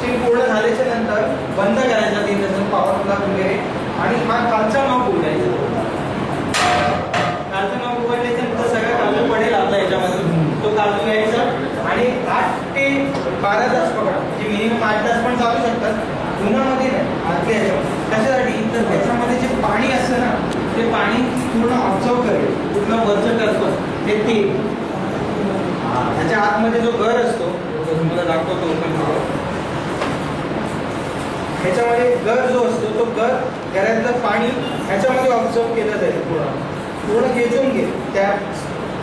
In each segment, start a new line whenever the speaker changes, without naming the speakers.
Steam पूर्ण झाल्याच्या नंतर बंद करायचा 3 तास पॉवर प्लग वगैरे आणि हा खालचा नॉब उघडायचा. काजू नॉब उघडल्याच्या नंतर सगळा काजू पडेल आपला याच्यामधून तो काजू घ्यायचा आणि 8 ते 12 तास पकडा म्हणजे मिनिमम 8 तास पण चालू शकतात उन्हामध्ये नाही आतल्या ह्याच्यामध्ये. कशासाठी तर त्याच्यामध्ये जे पाणी असतं ना ते पाणी पूर्ण ऑब्झर्व करेल पूर्ण वरचं करतं ते तेल त्याच्या आतमध्ये जो गर असतो तुम्हाला दाखवतो ह्याच्यामध्ये गर जो असतो तो घरातलं पाणी ह्याच्यामध्ये ऑब्झर्व केलं जाईल पूर्ण खेचून घे त्या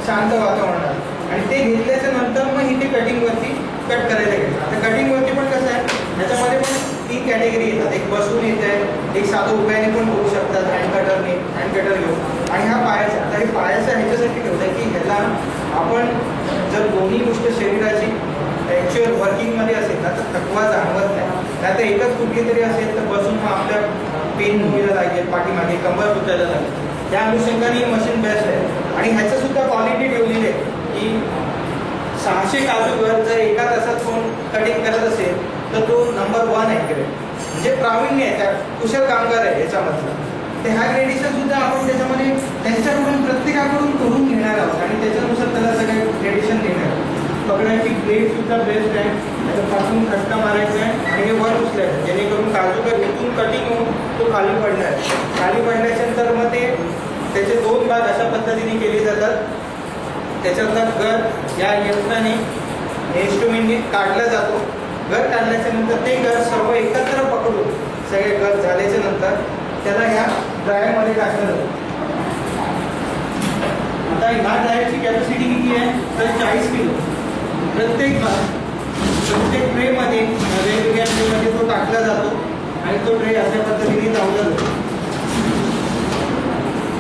शांत वातावरणात आणि ते घेतल्याच्या नंतर मग इथे कटिंगवरती कट करायला घ्यायचं. आता कटिंगवरती पण कसं आहे ह्याच्यामध्ये पण 3 कॅटेगरी येतात. एक बसून येत आहे, एक साधं उभ्याने पण करू शकतात हँड कटर घेऊन आणि हा पायाचा. आता हे पायाचा ह्याच्यासाठी ठेवतं आहे की ह्याला आपण जर दोन्ही गोष्ट शरीराची ॲक्च्युअल वर्किंगमध्ये असेल ना तर थकवा जाणवत नाही. आता एकच कुठली तरी असेल तर बसून मग आपल्या पेन व्हायला लागेल, पाठीमागे कंबर दुखायला लागेल. त्या अनुषंगाने ही मशीन बेस्ट आहे आणि ह्याचं सुद्धा क्वालिटी ठेवलेली आहे की 600 काजूवर जर एका तासात कोण कटिंग करत असेल तर तो नंबर 1 आहे ग्रेड म्हणजे प्रावीण्य आहे, त्या कुशल कामगार आहे याच्यामधलं. तर ह्या ग्रेडेशन सुद्धा आपण त्याच्यामध्ये त्यांच्याकडून प्रत्येकाकडून करून घेणार आहोत आणि त्याच्यानुसार त्याला सगळे ग्रेडेशन देणार आहोत. पकडायची ग्रेड सुद्धा बेस्ट आहे, त्याच्यापासून खटका मारायचा आहे आणि हे वर उचलायचं जेणेकरून काजूकर इथून कटिंग होऊन तो खाली पडणार. खाली पडल्याच्या नंतर मग ते त्याचे 2 भाग अशा पद्धतीने केले जातात. त्याच्यातला गर या यंत्राने इन्स्ट्रुमेंटने काढला जातो. गर काढल्याच्या नंतर ते गर सर्व एकत्र पकडून सगळे गर झाल्याच्या नंतर त्याला ह्या ड्रायरमध्ये टाकलं जातं. आता ह्या ड्रायरची कॅपॅसिटी किती आहे तर 40 किलो. प्रत्येक ट्रेमध्ये वेगवेगळ्या ट्रेमध्ये तो टाकला जातो आणि तो ट्रे अशा पद्धतीने लावला जातो.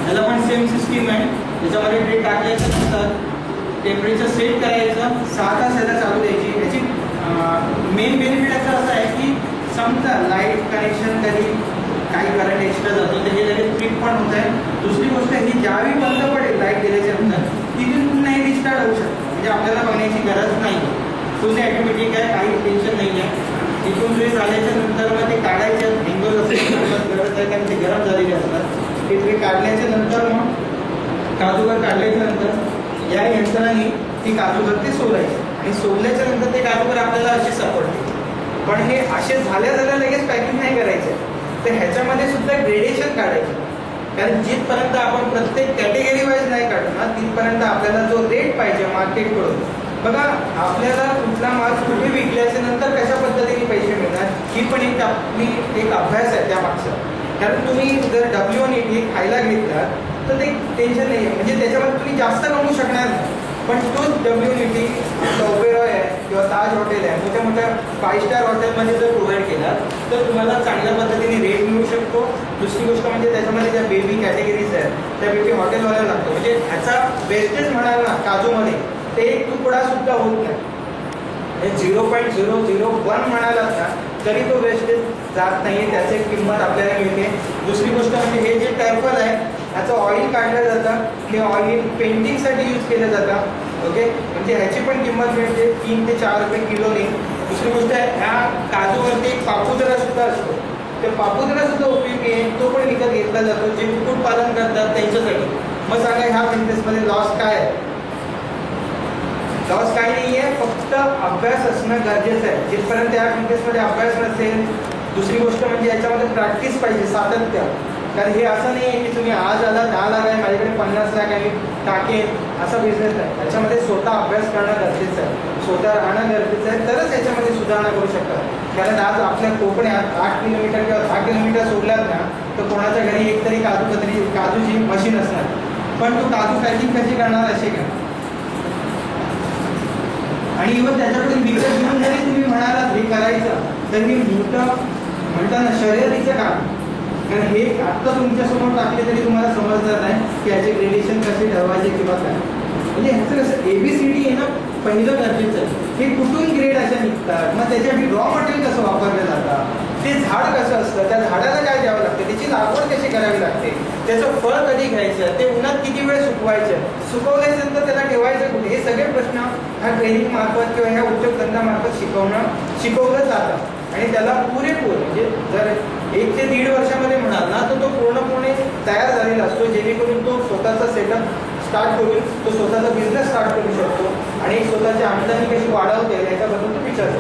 त्याला पण सेम सिस्टीम आहे. त्याच्यामध्ये ट्रे टाकल्याच्या नंतर टेम्परेचर सेट करायचं, 6 तास याला चालू द्यायची. याची मेन बेनिफिट याचा असा आहे की समजा लाईट कनेक्शन कधी काही करंट एक्स्ट्रा जातो तर हे लगेच ट्रिप पण होत आहे. दुसरी गोष्ट ही ज्यावेळी बंद पडेल लाईट गेल्याच्या नंतर तिथून पुन्हा हे रिस्टार्ट होऊ शकतं म्हणजे आपल्याला बघण्याची गरज नाही. तुझे ॲटोमॅटिक आहे, काही टेन्शन नाही आहे. तिथून ट्रे झाल्याच्या नंतर मग ते काढायचे हिंगोज असेल गरज आहे कारण ते गरम झालेले असतात. ते ट्रे काढल्याच्या नंतर मग काजूगर काढल्याच्या नंतर या यंत्राने ती काजूगर ते सोलायचे आणि सोलल्याच्या नंतर ते काजूगर आपल्याला असे सापडते. पण हे असे झाल्या लगेच पॅकिंग नाही करायचे तर ह्याच्यामध्ये सुद्धा ग्रेडेशन काढायचं कारण जिथपर्यंत आपण प्रत्येक कॅटेगरी वाईज नाही काढणार तिथपर्यंत आपल्याला जो रेट पाहिजे मार्केटकडून. बघा आपल्याला कुठला माल कुठे विकल्याच्या नंतर कशा पद्धतीने पैसे मिळणार ही पण एक आपली एक अभ्यास आहे त्या मागचा. कारण तुम्ही जर W180 खायला घेतला तर ते टेन्शन नाही आहे म्हणजे त्याच्यामध्ये तुम्ही जास्त कमवू शकणार नाही. पण तोच W180 ओबेरॉय आहे किंवा ताज हॉटेल आहे मोठ्या मोठ्या 5 स्टार हॉटेलमध्ये जर प्रोव्हाइड केला तर तुम्हाला चांगल्या पद्धतीने रेट मिळू शकतो. दुसरी गोष्ट म्हणजे त्याच्यामध्ये ज्या बेबी कॅटेगरीज आहेत त्या बेबी हॉटेलवाल्याला लागतो म्हणजे ह्याचा वेस्टेज म्हणाल ना काजूमध्ये ते एक तुकडा सुद्धा होत नाही. 0.001 म्हणालात ना तरी तो वेस्टेज जात नाही, त्याची किंमत आपल्याला मिळते. दुसरी गोष्ट म्हणजे हे जे टर्फल आहे ह्याचं ऑइल काढलं जातं, हे ऑइल पेंटिंगसाठी यूज केलं जातं. ओके म्हणजे ह्याची पण किंमत मिळते 3 ते 4 रुपये किलोने. दुसरी गोष्ट आहे ह्या काजूवरती एक पापुद्रा सुद्धा असतो, त्या पापुद्रा सुद्धा उपयोगी आहे, तो पण विकत घेतला जातो जे कुक्कुटपालन करतात त्यांच्यासाठी. मग सांगा ह्या बिझनेसमध्ये लॉस काय आहे? लॉस काही नाही आहे, फक्त अभ्यास असणं गरजेचं आहे. जिथपर्यंत या बिझनेसमध्ये अभ्यास नसेल. दुसरी गोष्ट म्हणजे याच्यामध्ये प्रॅक्टिस पाहिजे, सातत्य. कारण हे असं नाही आहे की तुम्ही आज आला 10 लाख आहे माझ्याकडे 50 लाख आहे टाकेन असा बिझनेस आहे. याच्यामध्ये स्वतः अभ्यास करणं गरजेचं आहे, स्वतः राहणं गरजेचं आहे, तरच याच्यामध्ये सुधारणा करू शकतात. कारण आज आपल्या कोकणात 8 किलोमीटर किंवा 10 किलोमीटर सोडलात ना तर कोणाच्या घरी एकतरी काजूची मशीन असणार, पण तो काजू पॅकिंग कशी करणार असे का. आणि इव्हन त्याच्याकडून विकत घेऊन जरी तुम्ही म्हणालात हे करायचं तर हे मोठं म्हणताना शर्यतीचं काम. कारण हे आत्ता तुमच्यासमोर टाकले तरी तुम्हाला समजणार नाही की याचे ग्रेडेशन कसे ठरवायचे किंवा काय. म्हणजे ह्याचं कसं ABCD येणं पहिलं गरजेचं आहे. हे कुठून ग्रेड अशा निघतात, मग त्याच्यासाठी रॉ मटेरियल कसं वापरलं जातं, ते झाड कसं असतं, त्या झाडाला काय द्यावं लागतं, त्याची लागवड कशी करावी लागते, त्याचं फळ कधी घ्यायचं, ते उन्हात किती वेळ सुकवायचं, सुकवल्यानंतर त्याला ठेवायचं कुठे, हे सगळे प्रश्न ह्या ट्रेनिंग मार्फत किंवा ह्या उद्योगधंद्यामार्फत शिकवलं जातं. आणि त्याला पुरेपूर म्हणजे जर 1 ते 1.5 वर्षामध्ये म्हणाल ना तर तो पूर्णपणे तयार झालेला असतो, जेणेकरून तो स्वतःचा सेटअप स्टार्ट करून तो स्वतःचा बिझनेस स्टार्ट करू शकतो आणि स्वतःची आमदानी कशी वाढवता येईल याच्याबद्दल तो विचार